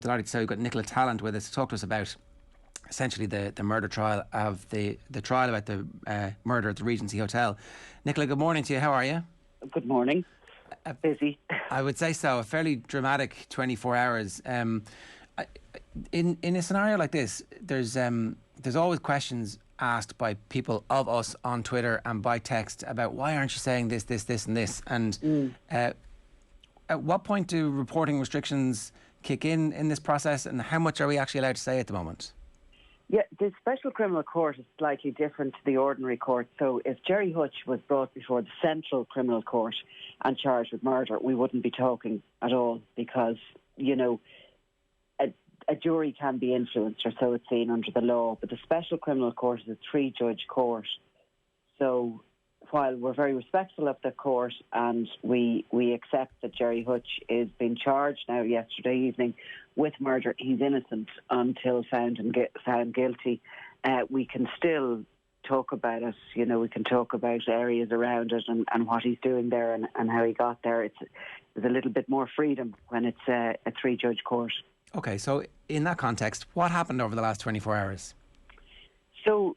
Delighted to say we've got Nicola Tallant with us to talk to us about essentially the murder trial of the trial about the murder at the Regency Hotel. Nicola, good morning to you. How are you? Good morning. Busy. I would say so. A fairly dramatic 24 hours. In a scenario like this, there's always questions asked by people of us on Twitter and by text about why aren't you saying this, and this? And at what point do reporting restrictions kick in this process, and how much are we actually allowed to say at the moment? Yeah, the Special Criminal Court is slightly different to the ordinary court. So if Gerry Hutch was brought before the Central Criminal Court and charged with murder, we wouldn't be talking at all because, you know, a jury can be influenced, or so it's seen under the law. But the Special Criminal Court is a 3-judge court. So while we're very respectful of the court and we accept that Gerry Hutch is being charged now yesterday evening with murder, he's innocent until found guilty. We can still talk about it. You know, we can talk about areas around it and what he's doing there and how he got there. There's a little bit more freedom when it's a 3-judge court. Okay, so in that context, what happened over the last 24 hours? So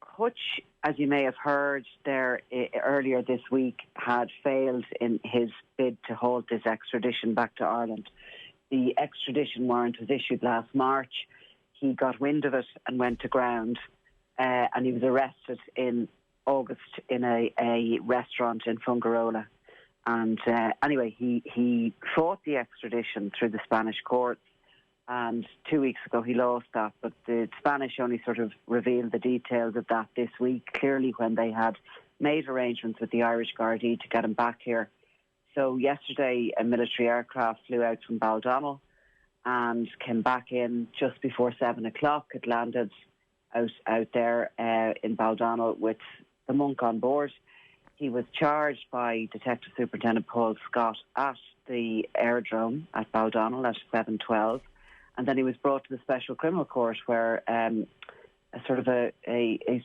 Hutch, as you may have heard there earlier this week, had failed in his bid to halt this extradition back to Ireland. The extradition warrant was issued last March. He got wind of it and went to ground, and he was arrested in August in a restaurant in Fungarola. And anyway, he fought the extradition through the Spanish courts, and 2 weeks ago he lost that. But the Spanish only sort of revealed the details of that this week, clearly when they had made arrangements with the Irish Gardaí to get him back here. So yesterday a military aircraft flew out from Baldonnel and came back in just before 7 o'clock. It landed out there in Baldonnel with the monk on board. He was charged by Detective Superintendent Paul Scott at the aerodrome at Baldonnel at 7:12, and then he was brought to the Special Criminal Court where a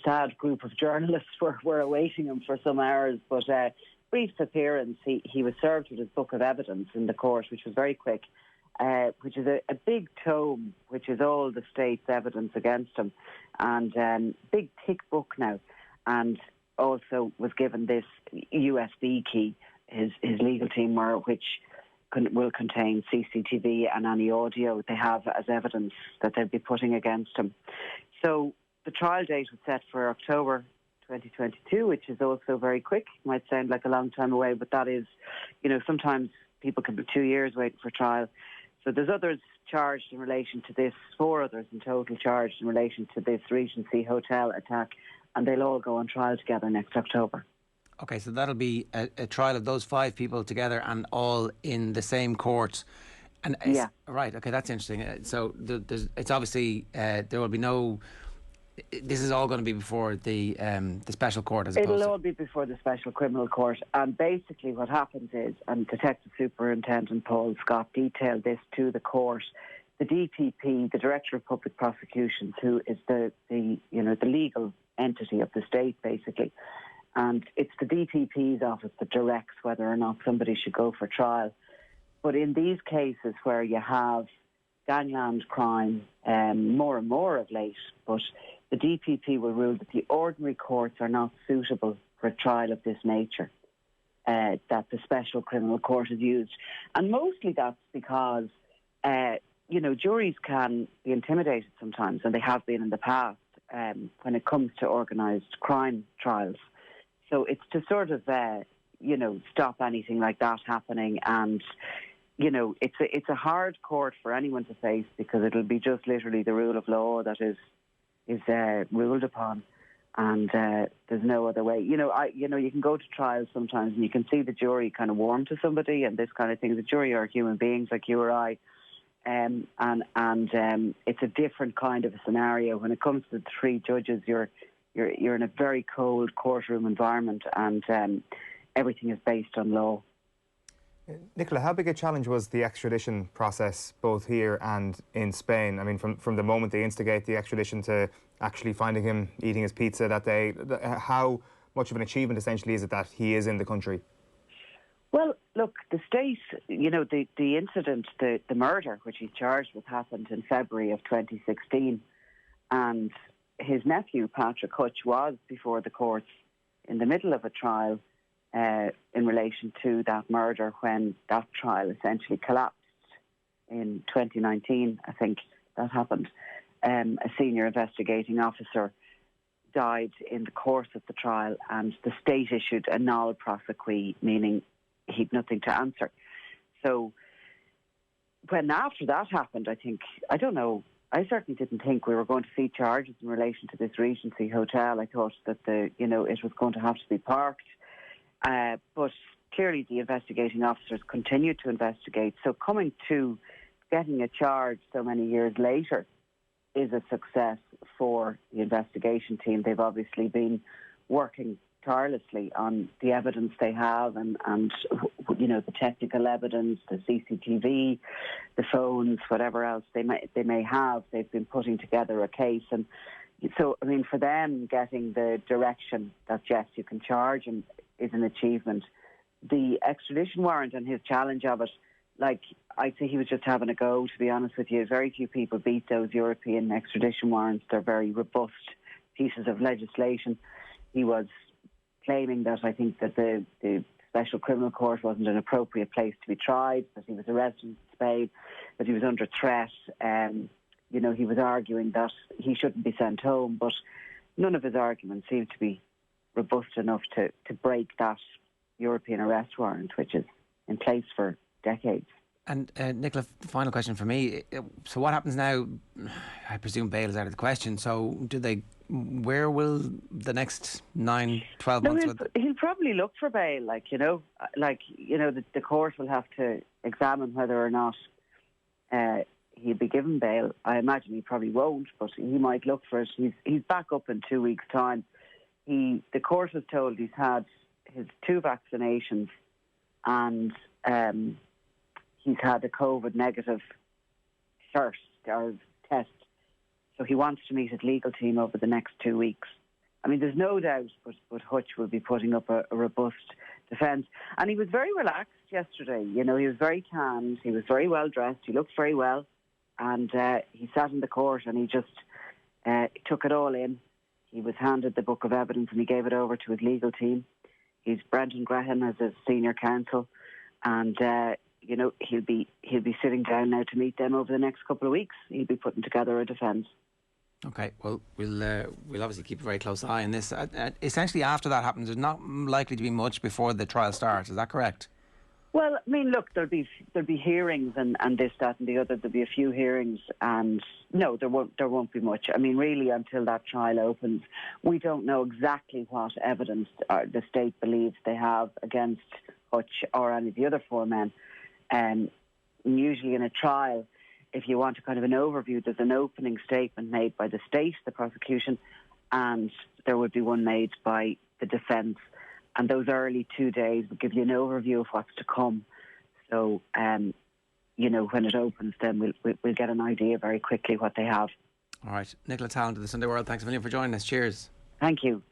sad group of journalists were awaiting him for some hours. But brief appearance, he was served with his book of evidence in the court, which was very quick, which is a big tome, which is all the state's evidence against him, and big thick book now, and also was given this USB key, his legal team which will contain CCTV and any audio they have as evidence that they'll be putting against him. So the trial date was set for October 2022, which is also very quick. Might sound like a long time away, but that is, you know, sometimes people can be 2 years waiting for trial. So there's others charged in relation to this, 4 others in total charged in relation to this Regency Hotel attack, and they'll all go on trial together next October. Okay, so that'll be a trial of those 5 people together and all in the same court. And yeah. Right, okay, that's interesting. So it's obviously, there will be no... This is all going to be before the special court as opposed to... It'll all be before the Special Criminal Court. And basically what happens is, and Detective Superintendent Paul Scott detailed this to the court, the DPP, the Director of Public Prosecutions, who is the legal entity of the state, basically. And it's the DPP's office that directs whether or not somebody should go for trial. But in these cases where you have gangland crime, more and more of late, but the DPP will rule that the ordinary courts are not suitable for a trial of this nature, that the Special Criminal Court is used. And mostly that's because, juries can be intimidated sometimes, and they have been in the past, when it comes to organised crime trials. So it's to sort of, stop anything like that happening. And, it's a hard court for anyone to face because it'll be just literally the rule of law that is ruled upon. And there's no other way. You can go to trials sometimes and you can see the jury kind of warm to somebody and this kind of thing. The jury are human beings like you or I. And it's a different kind of a scenario. When it comes to the 3 judges, you're in a very cold courtroom environment, and everything is based on law. Nicola, how big a challenge was the extradition process both here and in Spain? I mean, from the moment they instigate the extradition to actually finding him eating his pizza that day, how much of an achievement essentially is it that he is in the country? Well, look, the state, the incident, the murder, which he's charged with, happened in February of 2016. And his nephew, Patrick Hutch, was before the courts in the middle of a trial in relation to that murder when that trial essentially collapsed in 2019, I think that happened. A senior investigating officer died in the course of the trial, and the state issued a nolle prosequi, meaning he'd nothing to answer. So when after that happened, I don't know, I certainly didn't think we were going to see charges in relation to this Regency hotel. I thought that it was going to have to be parked. But clearly the investigating officers continued to investigate. So coming to getting a charge so many years later is a success for the investigation team. They've obviously been working tirelessly on the evidence they have and the technical evidence, the CCTV, the phones, whatever else they may have. They've been putting together a case. And so, I mean, for them, getting the direction that, yes, you can charge him is an achievement. The extradition warrant and his challenge of it, I'd say he was just having a go, to be honest with you. Very few people beat those European extradition warrants. They're very robust pieces of legislation. He was claiming that I think that the Special Criminal Court wasn't an appropriate place to be tried, that he was arrested in Spain, that he was under threat. He was arguing that he shouldn't be sent home, but none of his arguments seemed to be robust enough to break that European arrest warrant, which is in place for decades. And Nicola, final question for me. So what happens now? I presume bail is out of the question. So where will the next 9-12 months? He'll probably look for bail. The court will have to examine whether or not he'll be given bail. I imagine he probably won't, but he might look for it. He's back up in 2 weeks' time. The court was told he's had his 2 vaccinations and he's had a COVID negative test. So he wants to meet his legal team over the next 2 weeks. I mean, there's no doubt but Hutch will be putting up a robust defence. And he was very relaxed yesterday. He was very tanned. He was very well dressed. He looked very well. And he sat in the court and he just took it all in. He was handed the book of evidence and he gave it over to his legal team. He's Brendan Graham as his senior counsel. And he'll be sitting down now to meet them over the next couple of weeks. He'll be putting together a defence. Okay, well, we'll obviously keep a very close eye on this. Essentially, after that happens, there's not likely to be much before the trial starts. Is that correct? Well, I mean, look, there'll be hearings and this, that, and the other. There'll be a few hearings, and no, there won't be much. I mean, really, until that trial opens, we don't know exactly what evidence the state believes they have against Hutch or any of the other 4 men. Usually in a trial, if you want a kind of an overview, there's an opening statement made by the state, the prosecution, and there would be one made by the defence. And those early 2 days will give you an overview of what's to come. So, when it opens, then we'll get an idea very quickly what they have. All right. Nicola Tallant of the Sunday World, thanks a million for joining us. Cheers. Thank you.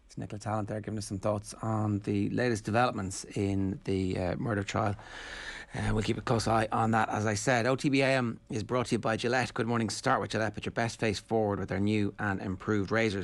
It's Nicola Tallant there giving us some thoughts on the latest developments in the murder trial. We'll keep a close eye on that, as I said. OTB AM is brought to you by Gillette. Good morning. Start with Gillette. Put your best face forward with their new and improved razors.